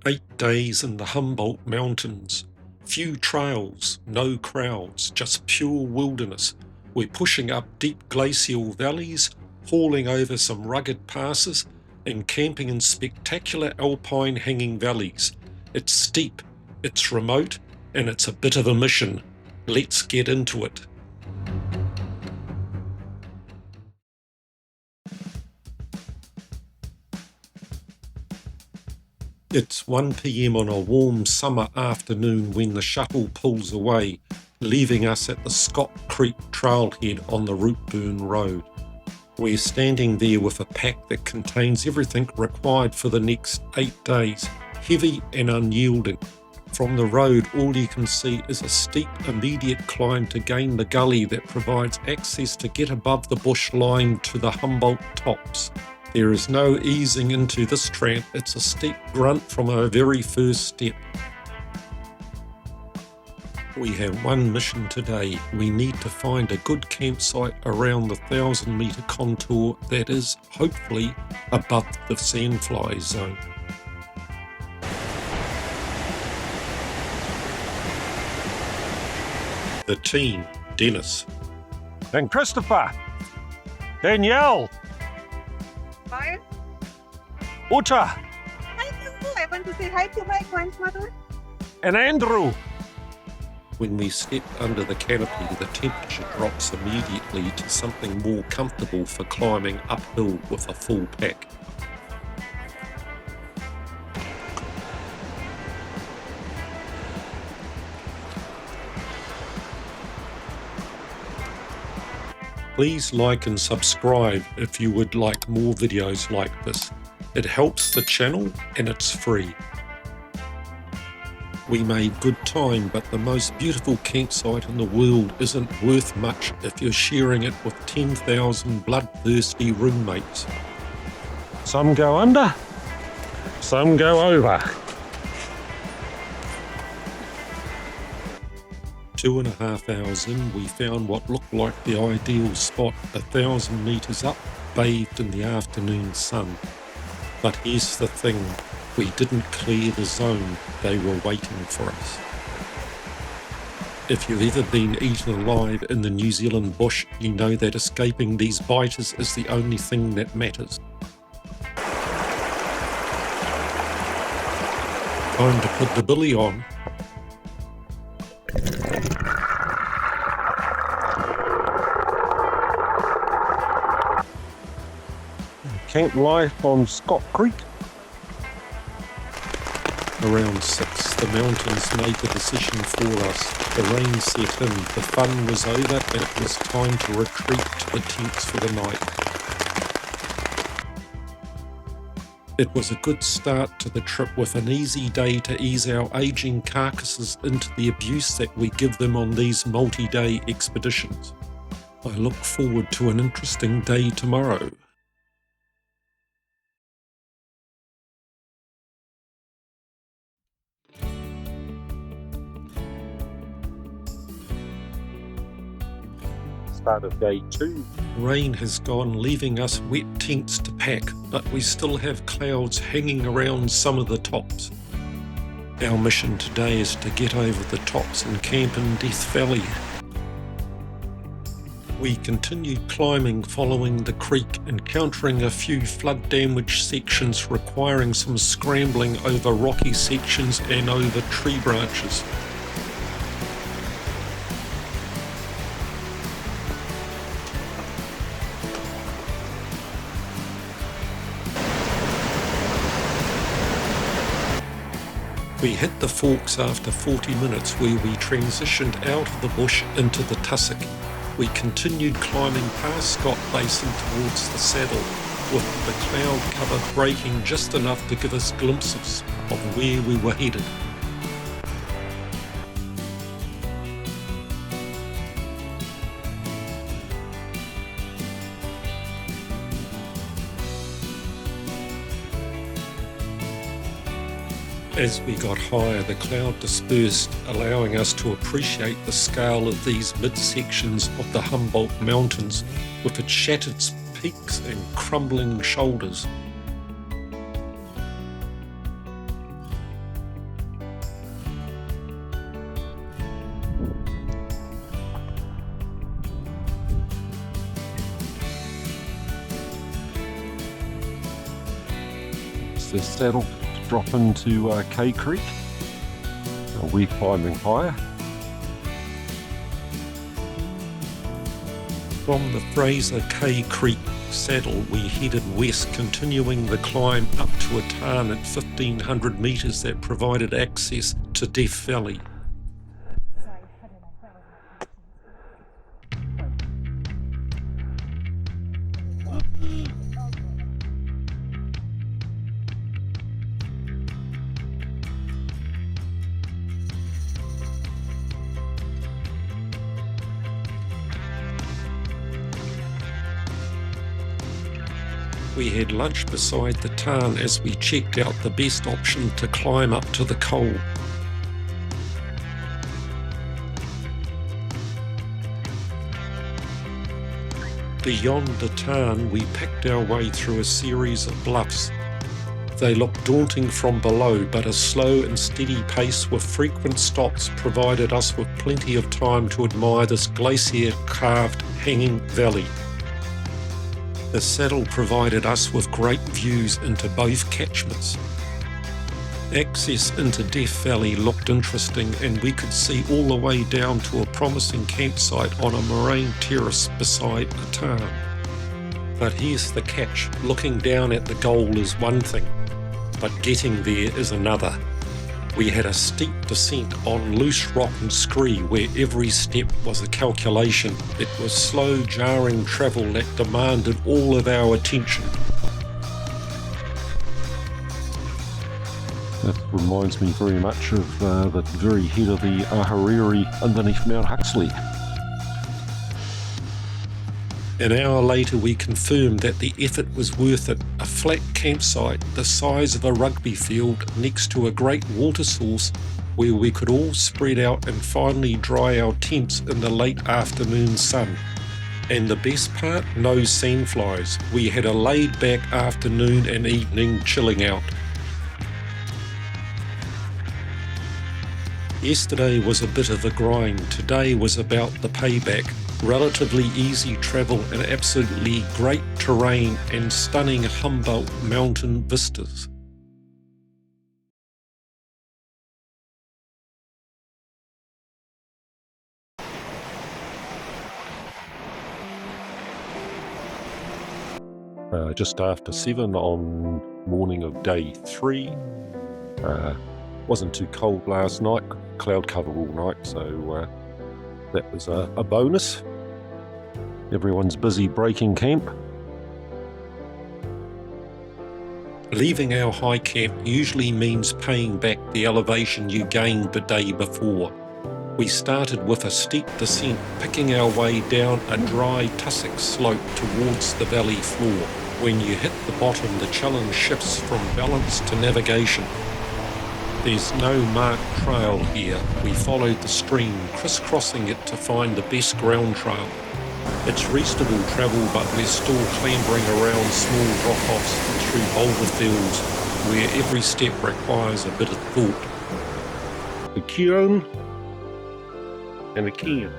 8 days in the Humboldt Mountains. Few trails, no crowds, just pure wilderness. We're pushing up deep glacial valleys, hauling over some rugged passes, and camping in spectacular alpine hanging valleys. It's steep, it's remote, and it's a bit of a mission. Let's get into it. It's 1 p.m. on a warm summer afternoon when the shuttle pulls away, leaving us at the Scott Creek trailhead on the Routeburn Road. We're standing there with a pack that contains everything required for the next 8 days, heavy and unyielding. From the road, all you can see is a steep, immediate climb to gain the gully that provides access to get above the bush line to the Humboldt tops. There is no easing into this tramp, it's a steep grunt from our very first step. We have one mission today. We need to find a good campsite around the 1,000-metre contour that is, hopefully, above the sandfly zone. The team: Dennis and Christopher, Danielle, Hi. Uta, I want to say hi to my grandmother. and Andrew. When we step under the canopy, the temperature drops immediately to something more comfortable for climbing uphill with a full pack. Please like and subscribe if you would like more videos like this. It helps the channel and it's free. We made good time, but the most beautiful campsite in the world isn't worth much if you're sharing it with 10,000 bloodthirsty roommates. Some go under, some go over. 2.5 hours in, we found what looked like the ideal spot, 1,000 metres up, bathed in the afternoon sun. But here's the thing, we didn't clear the zone, they were waiting for us. If you've ever been eaten alive in the New Zealand bush, you know that escaping these biters is the only thing that matters. Time to put the billy on. Camp life on Scott Creek. Around 6, the mountains made the decision for us. The rain set in, the fun was over, and it was time to retreat to the tents for the night. It was a good start to the trip, with an easy day to ease our aging carcasses into the abuse that we give them on these multi-day expeditions. I look forward to an interesting day tomorrow. Start of day 2. Rain has gone, leaving us wet tents to pack, but we still have clouds hanging around some of the tops. Our mission today is to get over the tops and camp in Death Valley. We continued climbing following the creek, encountering a few flood-damaged sections requiring some scrambling over rocky sections and over tree branches. We hit the forks after 40 minutes, where we transitioned out of the bush into the tussock. We continued climbing past Scott Basin towards the saddle, with the cloud cover breaking just enough to give us glimpses of where we were headed. As we got higher, the cloud dispersed, allowing us to appreciate the scale of these midsections of the Humboldt Mountains, with its shattered peaks and crumbling shoulders. use the saddle to drop into K Creek. We're climbing higher. From the Fraser K Creek saddle, we headed west, continuing the climb up to a tarn at 1,500 metres that provided access to Death Valley. We had lunch beside the tarn as we checked out the best option to climb up to the coal. Beyond the tarn, we picked our way through a series of bluffs. They looked daunting from below, but a slow and steady pace with frequent stops provided us with plenty of time to admire this glacier-carved hanging valley. The saddle provided us with great views into both catchments. Access into Death Valley looked interesting, and we could see all the way down to a promising campsite on a moraine terrace beside a tarn. But here's the catch: looking down at the goal is one thing, but getting there is another. We had a steep descent on loose rock and scree where every step was a calculation. It was slow, jarring travel that demanded all of our attention. That reminds me very much of the very head of the Ahuriri underneath Mount Huxley. An hour later we confirmed that the effort was worth it. A flat campsite the size of a rugby field next to a great water source where we could all spread out and finally dry our tents in the late afternoon sun. And the best part? No sandflies. We had a laid back afternoon and evening chilling out. Yesterday was a bit of a grind. Today was about the payback. Relatively easy travel and absolutely great terrain and stunning Humboldt mountain vistas. Just after 7 on morning of day 3. Wasn't too cold last night, cloud cover all night, so that was a bonus. Everyone's busy breaking camp. Leaving our high camp usually means paying back the elevation you gained the day before. We started with a steep descent, picking our way down a dry tussock slope towards the valley floor. When you hit the bottom, the challenge shifts from balance to navigation. There's no marked trail here. We followed the stream, crisscrossing it to find the best ground trail. It's reasonable travel, but we're still clambering around small drop-offs through boulder fields where every step requires a bit of thought. A Kion and a Kion.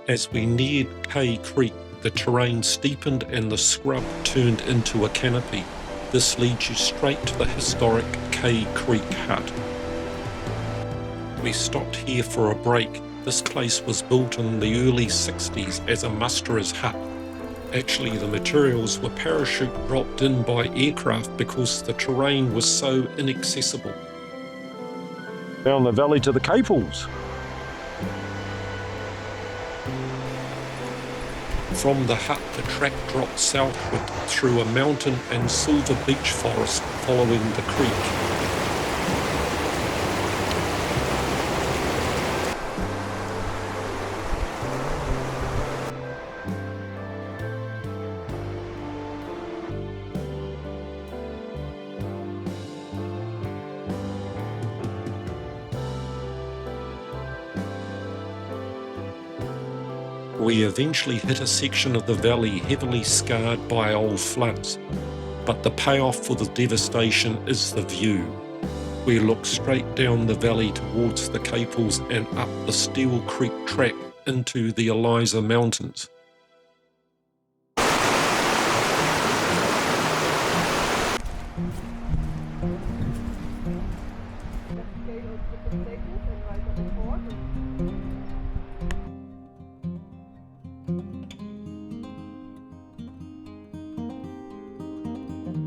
As we neared K Creek, the terrain steepened and the scrub turned into a canopy. This leads you straight to the historic K Creek hut. We stopped here for a break. This place was built in the early 60s as a musterer's hut. Actually, the materials were parachute dropped in by aircraft because the terrain was so inaccessible. Down the valley to the Caples. From the hut, the track dropped southward through a mountain and silver beech forest following the creek. We eventually hit a section of the valley heavily scarred by old floods, but the payoff for the devastation is the view. We look straight down the valley towards the Caples and up the Steel Creek track into the Eliza Mountains.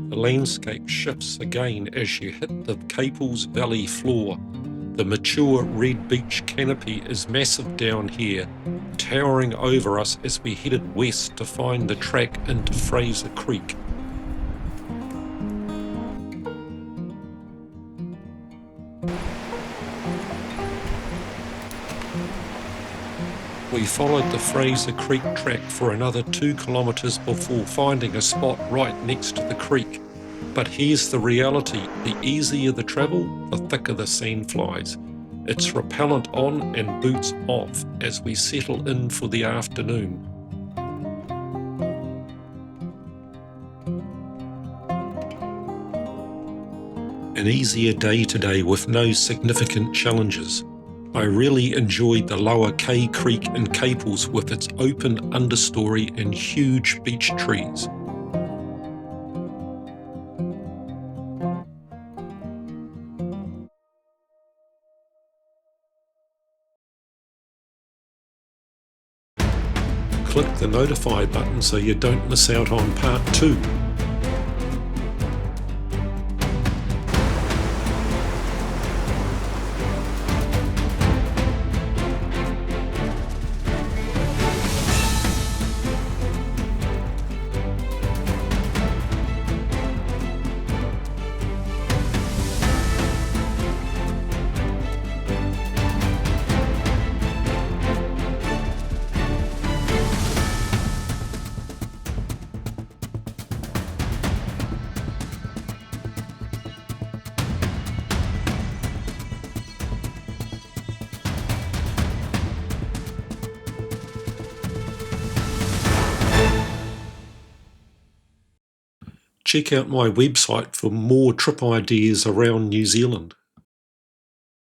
The landscape shifts again as you hit the Caples Valley floor. The mature red beech canopy is massive down here, towering over us as we headed west to find the track into Fraser Creek. We followed the Fraser Creek track for another 2 kilometres before finding a spot right next to the creek. But here's the reality: the easier the travel, the thicker the sandflies. It's repellent on and boots off as we settle in for the afternoon. An easier day today with no significant challenges. I really enjoyed the lower K Creek in Caples with its open understory and huge beech trees. Click the notify button so you don't miss out on part 2. Check out my website for more trip ideas around New Zealand.